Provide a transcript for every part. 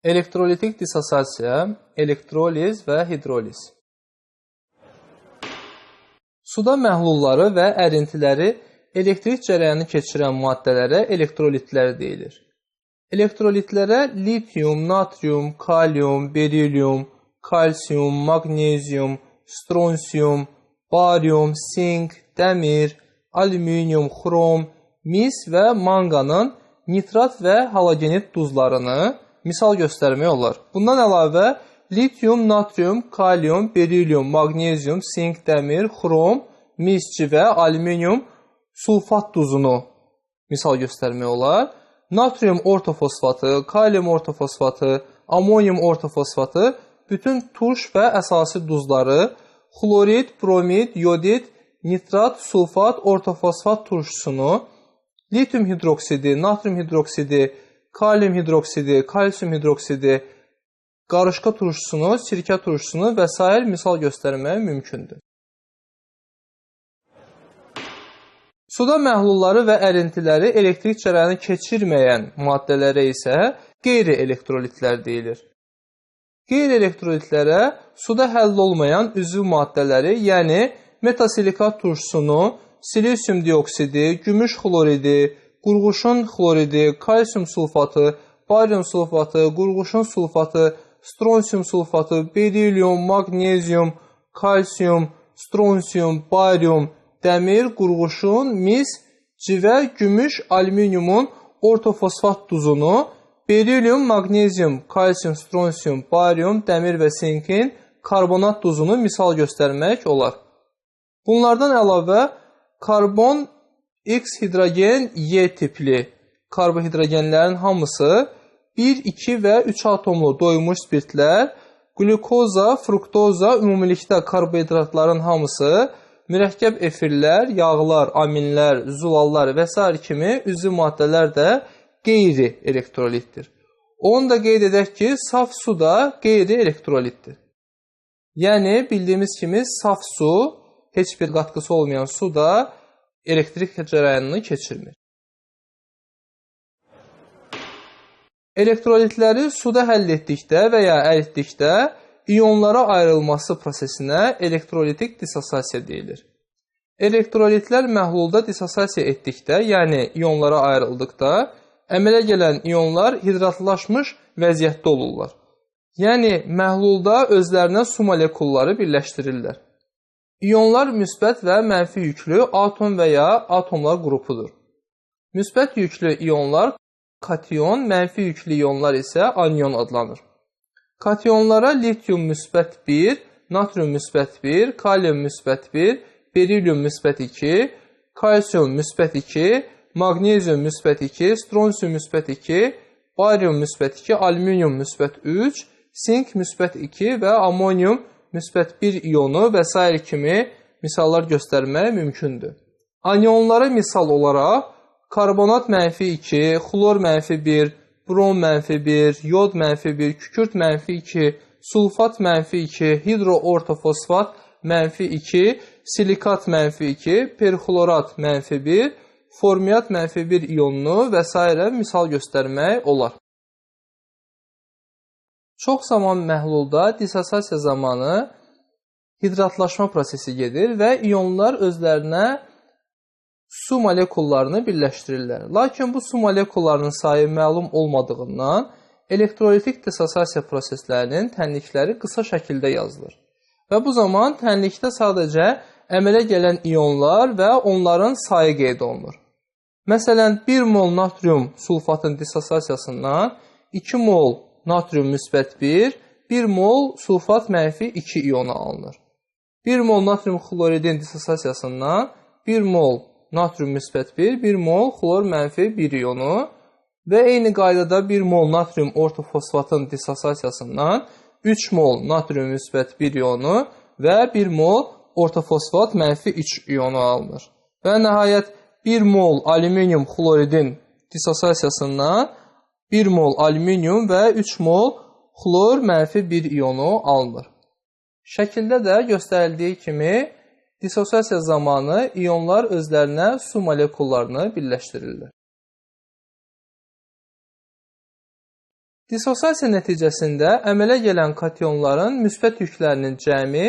Elektrolitik dissosiasiya, elektroliz və hidroliz. Suda məhlulları və ərintiləri elektrik cərəyanı keçirən maddələrə elektrolitlər deyilir. Elektrolitlərə litium, natrium, kalium, berilyum, kalsium, magnezium, stronsium, barium, sink, dəmir, alüminium, xrom, mis və manqanın nitrat və halogenit duzlarını misal göstərmək olar. Bundan əlavə, litium, natrium, kalium, berilyum, magnezium, sink, dəmir, xrom, mis və alüminium sulfat duzunu misal göstərmək olar. Natrium ortofosfatı, kalium ortofosfatı, amonium ortofosfatı, bütün turş və əsasi duzları, xlorid, bromid, yodid, nitrat, sulfat, ortofosfat turşusunu, litium hidroksidi, natrium hidroksidi, kalium hidroksidi, kalsium hidroksidi, qarışqa turşusunu, sirkə turşusunu və s. misal göstərmək mümkündür. Suda məhlulları və ərintiləri elektrik cərəyanı keçirməyən maddələrə isə qeyri-elektrolitlər deyilir. Qeyri-elektrolitlərə suda həll olmayan üzvü maddələri, yəni metasilikat turşusunu, silisium dioksidi, gümüş xloridi, qurğuşun xloridi, kalsium sulfatı, barium sulfatı, qurğuşun sulfatı, stronsium sulfatı, berilyum, magnezium, kalsium, stronsium, barium, dəmir, qurğuşun, mis, civə, gümüş, alüminiumun ortofosfat duzunu, berilyum, magnezium, kalsium, stronsium, barium, dəmir və sinkin karbonat duzunu misal göstərmək olar. Bunlardan əlavə karbon, X hidrogen, Y tipli karbohidrogenlərin hamısı 1, 2 və 3 atomlu doymuş spirtlər, glukoza, fruktoza, ümumilikdə karbohidratların hamısı, mürəkkəb efirlər, yağlar, aminlər, zulallar və s. kimi üzvü maddələr də qeyri-elektrolitdir. Onu da qeyd edək ki, saf su da qeyri-elektrolitdir. Yəni, bildiyimiz kimi saf su, heç bir qatqısı olmayan su da elektrik cərəyanını keçirmir. Elektrolitləri suda həll etdikdə və ya əritdikdə iyonlara ayrılması prosesinə elektrolitik dissosiasiya deyilir. Elektrolitlər məhlulda dissosiasiya etdikdə, yəni iyonlara ayrıldıqda, əmələ gələn iyonlar hidratlaşmış vəziyyətdə olurlar. Yəni, məhlulda özlərinə su molekulları birləşdirirlər. İyonlar müsbət və mənfi yüklü atom və ya atomlar qrupudur. Müsbət yüklü iyonlar kation, mənfi yüklü iyonlar isə anion adlanır. Kationlara litium müsbət 1, natrium müsbət 1, kalium müsbət 1, berilyum müsbət 2, kalsium müsbət 2, magnezium müsbət 2, stronsium müsbət 2, barium müsbət 2, alüminium müsbət 3, sink müsbət 2 və amonium müsbət 1 iyonu və s. kimi misallar göstərmək mümkündür. Anionlara misal olaraq karbonat mənfi 2, xlor mənfi 1, brom mənfi 1, yod mənfi 1, kükürt mənfi 2, sulfat mənfi 2, hidroortofosfat mənfi 2, silikat mənfi 2, perxlorat mənfi 1, formiat mənfi 1 iyonunu və s. misal göstərmək olar. Çox zaman məhlulda dissosiasiya zamanı hidratlaşma prosesi gedir və iyonlar özlərinə su molekullarını birləşdirirlər. Lakin bu su molekullarının sayı məlum olmadığından elektrolitik dissosiasiya proseslərinin tənlikləri qısa şəkildə yazılır. Və bu zaman tənlikdə sadəcə əmələ gələn iyonlar və onların sayı qeyd olunur. Məsələn, 1 mol natrium sulfatın dissosiasiyasından 2 mol natrium müsbət 1, 1 mol sulfat mənfi 2 iyonu alınır. 1 mol natrium xloridin dissosiasiyasından 1 mol natrium müsbət 1, 1 mol xlor mənfi 1 iyonu və eyni qaydada 1 mol natrium ortofosfatın dissosiasiyasından 3 mol natrium müsbət 1 iyonu və 1 mol ortofosfat mənfi 3 iyonu alınır. Və nəhayət 1 mol alüminium xloridin dissosiasiyasından 1 mol alüminium və 3 mol xlor mənfi 1 iyonu alınır. Şəkildə də göstərildiyi kimi dissosiasiya zamanı iyonlar özlərinə su molekullarını birləşdirirlər. Dissosiasiya nəticəsində əmələ gələn kationların müsbət yüklərinin cəmi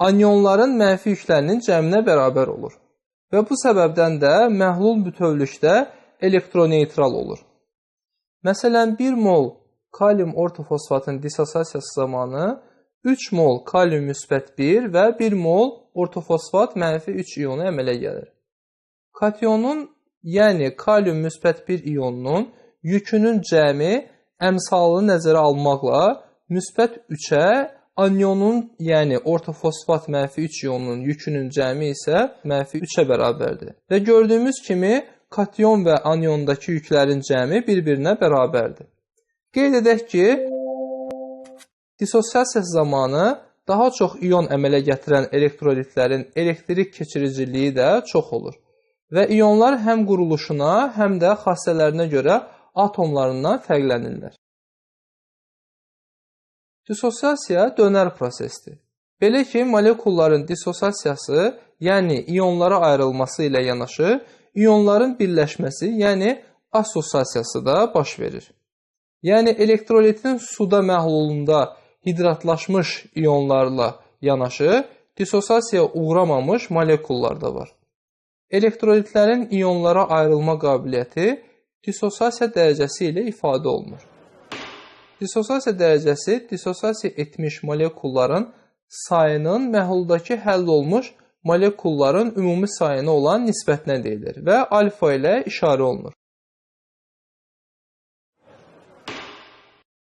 anyonların mənfi yüklərinin cəminə bərabər olur. Və bu səbəbdən də məhlul bütövlükdə elektroneytral olur. Məsələn, 1 mol kalium ortofosfatın dissosiasiyası zamanı 3 mol kalium müsbət 1 və 1 mol ortofosfat mənfi 3 iyonu əmələ gəlir. Kationun, yəni kalium müsbət 1 iyonunun yükünün cəmi əmsalını nəzərə almaqla müsbət 3-ə, anyonun, yəni ortofosfat mənfi 3 iyonunun yükünün cəmi isə mənfi 3-ə bərabərdir. Və gördüyümüz kimi kation və anyondakı yüklərin cəmi bir-birinə bərabərdir. Qeyd edək ki, dissosiasiya zamanı daha çox iyon əmələ gətirən elektrolitlərin elektrik keçiriciliyi də çox olur. Və iyonlar həm quruluşuna, həm də xassələrinə görə atomlarından fərqlənirlər. Dissosiasiya dönər prosesdir. Belə ki, molekulların dissosiasiyası, yəni iyonlara ayrılması ilə yanaşı, iyonların birləşməsi, yəni assosiasiyası da baş verir. Yəni elektrolitin suda məhlulunda hidratlaşmış iyonlarla yanaşı, dissosiasiyaya uğramamış molekullar da var. Elektrolitlərin iyonlara ayrılma qabiliyyəti dissosiasiya dərəcəsi ilə ifadə olunur. Dissosiasiya dərəcəsi dissosiasiya etmiş molekulların sayının məhluldakı həll olmuş molekulların ümumi sayına olan nisbətinə deyilir və alfa ilə işarə olunur.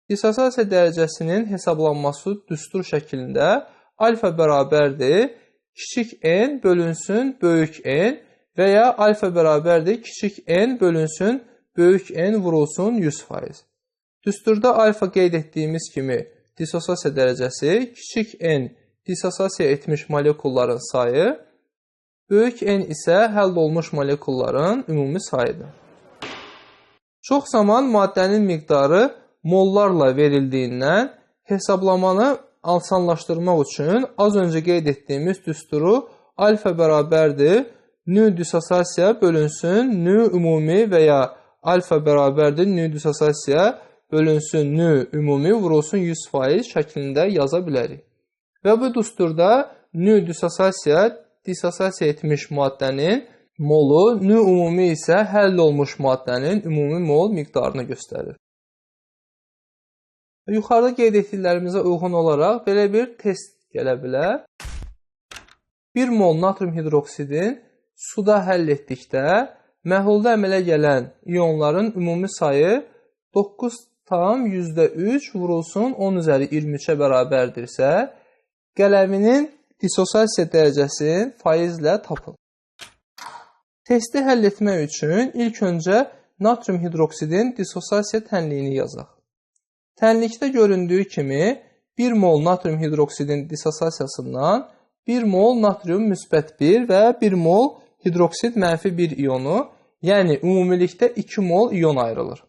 Dissosiasiya dərəcəsinin hesablanması düstur şəklində alfa bərabərdir kiçik n bölünsün böyük n və ya alfa bərabərdir kiçik n bölünsün böyük n vurulsun 100%. Düsturda alfa qeyd etdiyimiz kimi dissosiasiya dərəcəsi kiçik n dissosiasiya etmiş molekulların sayı, böyük n isə həll olmuş molekulların ümumi sayıdır. Çox zaman maddənin miqdarı mollarla verildiyindən hesablamanı asanlaşdırmaq üçün az öncə qeyd etdiyimiz düsturu alfa bərabərdir nü dissosiasiya bölünsün nü ümumi və ya alfa bərabərdir nü dissosiasiya bölünsün nü ümumi vurulsun 100% şəklində yaza bilərik. Və bu düsturda nü dissosiasiya etmiş maddənin molu, nü ümumi isə həll olmuş maddənin ümumi mol miqdarını göstərir. Yuxarıda qeyd etdiklərimizə uyğun olaraq belə bir test gələ bilər. 1 mol natrium hidroksidin suda həll etdikdə məhlulda əmələ gələn iyonların ümumi sayı 9,3 vurulsun 10 üzəri 23-ə bərabərdirsə, qələminin dissosiasiya dərəcəsini faizlə tapın. Testi həll etmək üçün ilk öncə natrium hidroksidin dissosiasiya tənliyini yazaq. Tənlikdə göründüyü kimi 1 mol natrium hidroksidin dissosiasiyasından 1 mol natrium müsbət 1 və 1 mol hidroksid mənfi 1 iyonu, yəni ümumilikdə 2 mol iyon ayrılır.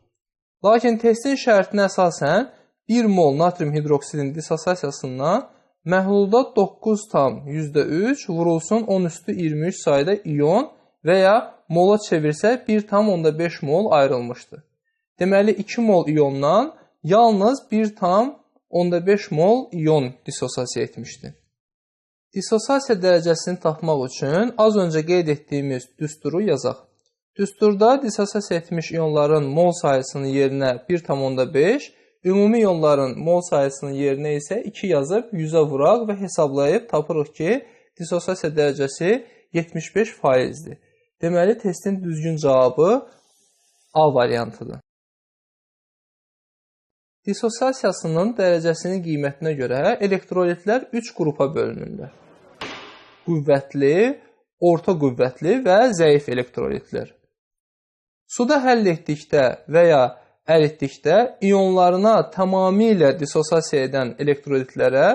Lakin testin şərtinə əsasən 1 mol natrium hidroksidin dissosiasiyasından məhlulda 9,3 vurulsun 10 üstü 23 sayda iyon və ya mola çevirsək 1,5 mol ayrılmışdır. Deməli 2 mol iyondan yalnız 1,5 mol iyon dissosiasiya etmişdir. Dissosiasiya dərəcəsini tapmaq üçün az öncə qeyd etdiyimiz düsturu yazaq. Düsturda dissosiasiya etmiş iyonların mol sayısının yerinə 1,5, ümumi iyonların mol sayısının yerinə isə 2 yazıb 100-ə vuraq və hesablayıb tapırıq ki, dissosiasiya dərəcəsi 75%-dir. Deməli, testin düzgün cavabı A variantıdır. Dissosiasiyasının dərəcəsinin qiymətinə görə elektrolitlər 3 qrupa bölünürlər. Qüvvətli, orta qüvvətli və zəif elektrolitlər. Suda həll etdikdə və ya əritdikdə iyonlarına tamamilə dissosiasiya edən elektrolitlərə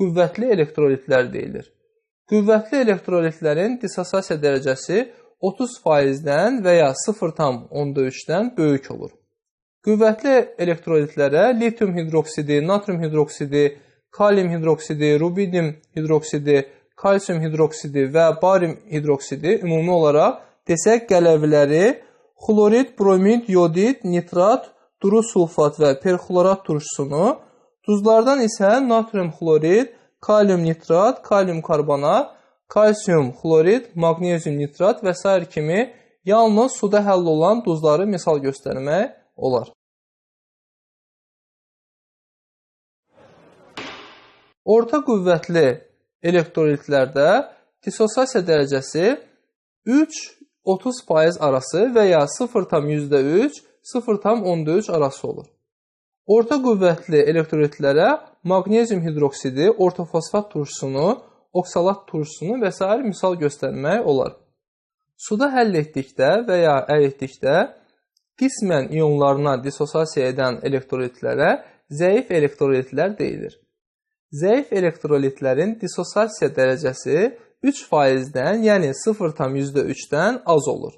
qüvvətli elektrolitlər deyilir. Qüvvətli elektrolitlərin dissosiasiya dərəcəsi 30%-dən və ya 0,3-dən böyük olur. Qüvvətli elektrolitlərə litium hidroksidi, natrium hidroksidi, kalium hidroksidi, rubidium hidroksidi, kalsium hidroksidi və barium hidroksidi ümumi olaraq desək qələviləri xlorid, bromid, yodid, nitrat, duru sulfat və perxlorat turşusunu, duzlardan isə natrium xlorid, kalium nitrat, kalium karbonat, kalsium xlorid, magnezium nitrat və s. kimi yalnız suda həll olan duzları misal göstərmək olar. Orta qüvvətli elektrolitlərdə dissosiasiya dərəcəsi 3-30% arası və ya 0,3-0,13 arası olur. Orta qüvvətli elektrolitlərə magnezium hidroksidi, ortofosfat turşusunu, oksalat turşusunu və s. misal göstərmək olar. Suda həll etdikdə və ya əritdikdə qismən iyonlarına dissosiasiya edən elektrolitlərə zəif elektrolitlər deyilir. Zəif elektrolitlərin dissosiasiya dərəcəsi 3%-dən, yəni 0,3-dən az olur.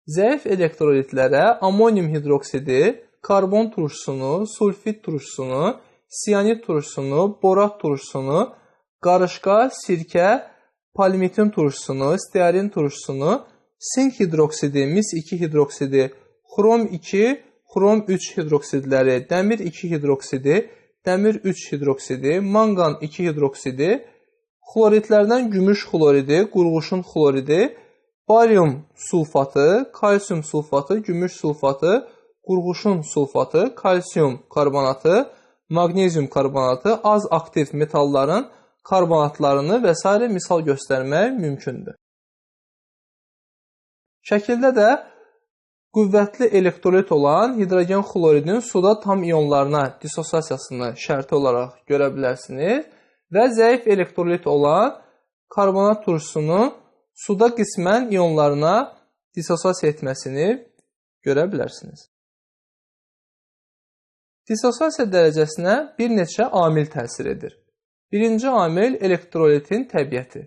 Zəif elektrolitlərə amonium hidroksidi, karbon turşusunu, sulfit turşusunu, siyanid turşusunu, borat turşusunu, qarışqa, sirkə, palmitin turşusunu, stearin turşusunu, sink hidroksidi, mis 2 hidroksidi, xrom 2, xrom 3 hidroksidləri, dəmir 2 hidroksidi, dəmir 3 hidroksidi, manqan 2 hidroksidi, xloridlərdən gümüş xloridi, qurğuşun xloridi, barium sulfatı, kalsium sulfatı, gümüş sulfatı, qurğuşun sulfatı, kalsium karbonatı, magnezium karbonatı, az aktiv metalların karbonatlarını və s. misal göstərmək mümkündür. Şəkildə də qüvvətli elektrolit olan hidrogen xloridin suda tam iyonlarına dissosiasiyasını şərti olaraq görə bilərsiniz və zəif elektrolit olan karbonat turşusunu suda qismən iyonlarına dissosiasiya etməsini görə bilərsiniz. Dissosiasiya dərəcəsinə bir neçə amil təsir edir. Birinci amil elektrolitin təbiəti.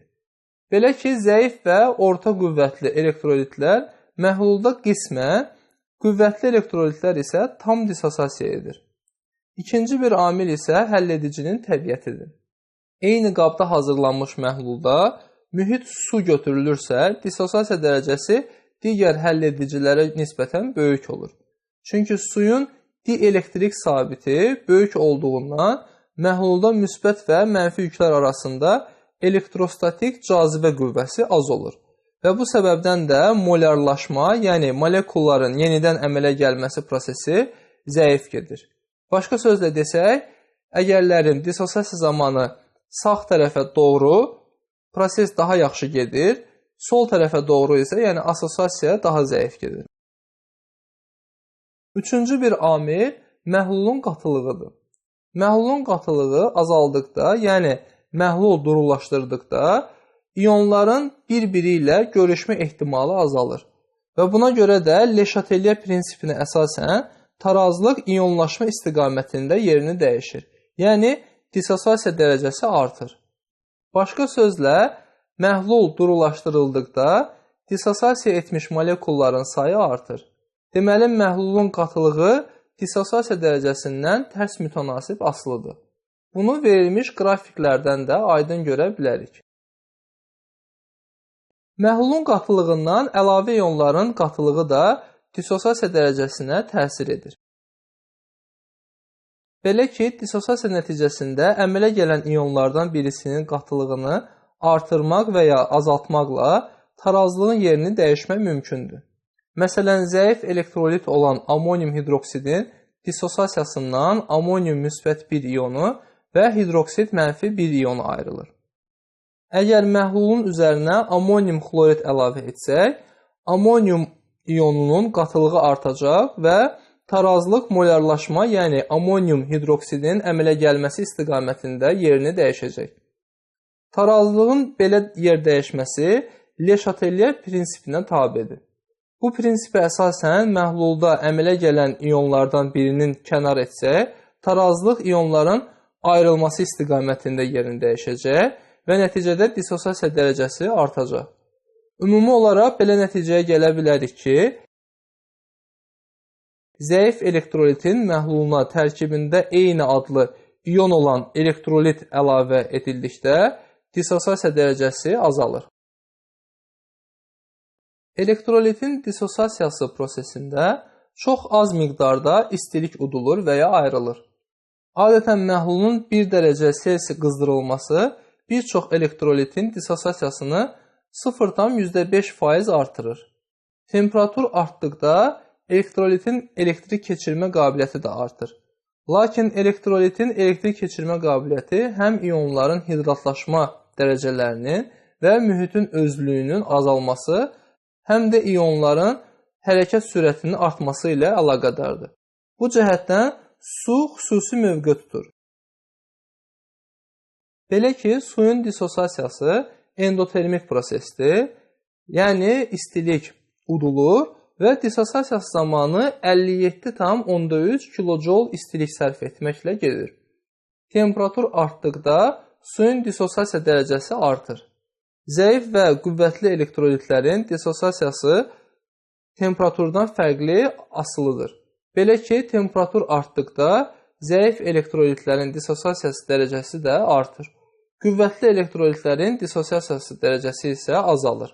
Belə ki, zəif və orta qüvvətli elektrolitlər məhlulda qismən, qüvvətli elektrolitlər isə tam dissosiasiya edir. İkinci bir amil isə həlledicinin təbiətidir. Eyni qabda hazırlanmış məhlulda mühit su götürülürsə, dissosiasiya dərəcəsi digər həlledicilərə nisbətən böyük olur. Çünki suyun dielektrik sabiti böyük olduğundan məhlulda müsbət və mənfi yüklər arasında elektrostatik cazibə qüvvəsi az olur. Və bu səbəbdən də molarlaşma, yəni molekulların yenidən əmələ gəlməsi prosesi zəif gedir. Başqa sözlə desək, əgərlərin dissosiasiya zamanı sağ tərəfə doğru proses daha yaxşı gedir, sol tərəfə doğru isə, yəni assosiasiya daha zəif gedir. Üçüncü bir amil məhlulun qatılığıdır. Məhlulun qatılığı azaldıqda, yəni məhlul durulaşdırdıqda, iyonların bir-biri ilə görüşmə ehtimalı azalır. Və buna görə də Le Chatelier prinsipinə əsasən tarazlıq iyonlaşma istiqamətində yerini dəyişir. Yəni, dissosiasiya dərəcəsi artır. Başqa sözlə, məhlul durulaşdırıldıqda dissosiasiya etmiş molekulların sayı artır. Deməli, məhlulun qatılığı dissosiasiya dərəcəsindən tərs mütənasib asılıdır. Bunu verilmiş qrafiklərdən də aydın görə bilərik. Məhlulun qatılığından əlavə iyonların qatılığı da dissosiasiya dərəcəsinə təsir edir. Belə ki, dissosiasiya nəticəsində əmələ gələn iyonlardan birisinin qatılığını artırmaq və ya azaltmaqla tarazlığın yerini dəyişmək mümkündür. Məsələn, zəif elektrolit olan amonium hidroksidin dissosiasiyasından amonium müsbət 1 iyonu və hidroksid mənfi 1 iyonu ayrılır. Əgər məhlulun üzərinə amonium xlorid əlavə etsək, amonium iyonunun qatılığı artacaq və tarazlıq molarlaşma, yəni amonium hidroksidin əmələ gəlməsi istiqamətində yerini dəyişəcək. Tarazlığın belə yer dəyişməsi Le Chatelier prinsipinə tabedir. Bu prinsipə əsasən məhlulda əmələ gələn iyonlardan birinin kənar etsək, tarazlıq iyonların ayrılması istiqamətində yerini dəyişəcək və nəticədə dissosiasiya dərəcəsi artacaq. Ümumi olaraq belə nəticəyə gələ bilərik ki, zəif elektrolitin məhluluna tərkibində eyni adlı iyon olan elektrolit əlavə edildikdə dissosiasiya dərəcəsi azalır. Elektrolitin dissosiasiyası prosesində çox az miqdarda istilik udulur və ya ayrılır. Adətən məhlulun 1 dərəcə Selsi qızdırılması bir çox elektrolitin dissosiasiyasını 0,5% artırır. Temperatur artdıqda elektrolitin elektrik keçirmə qabiliyyəti də artır. Lakin elektrolitin elektrik keçirmə qabiliyyəti həm ionların hidratlaşma dərəcələrinin və mühitin özlüyünün azalması, həm də ionların hərəkət sürətinin artması ilə əlaqədardır. Bu cəhətdən su xüsusi mövqe tutur. Belə ki, suyun dissosiasiyası endotermik prosesdir, yəni istilik udulur və dissosiasiyası zamanı 57,3 kJ istilik sərf etməklə gedir. Temperatur artdıqda suyun dissosiasiya dərəcəsi artır. Zəif və qüvvətli elektrolitlərin dissosiasiyası temperaturdan fərqli asılıdır. Belə ki, temperatur artdıqda zəif elektrolitlərin dissosiasiyası dərəcəsi də artır. Qüvvətli elektrolitlərin dissosiasiyası dərəcəsi isə azalır.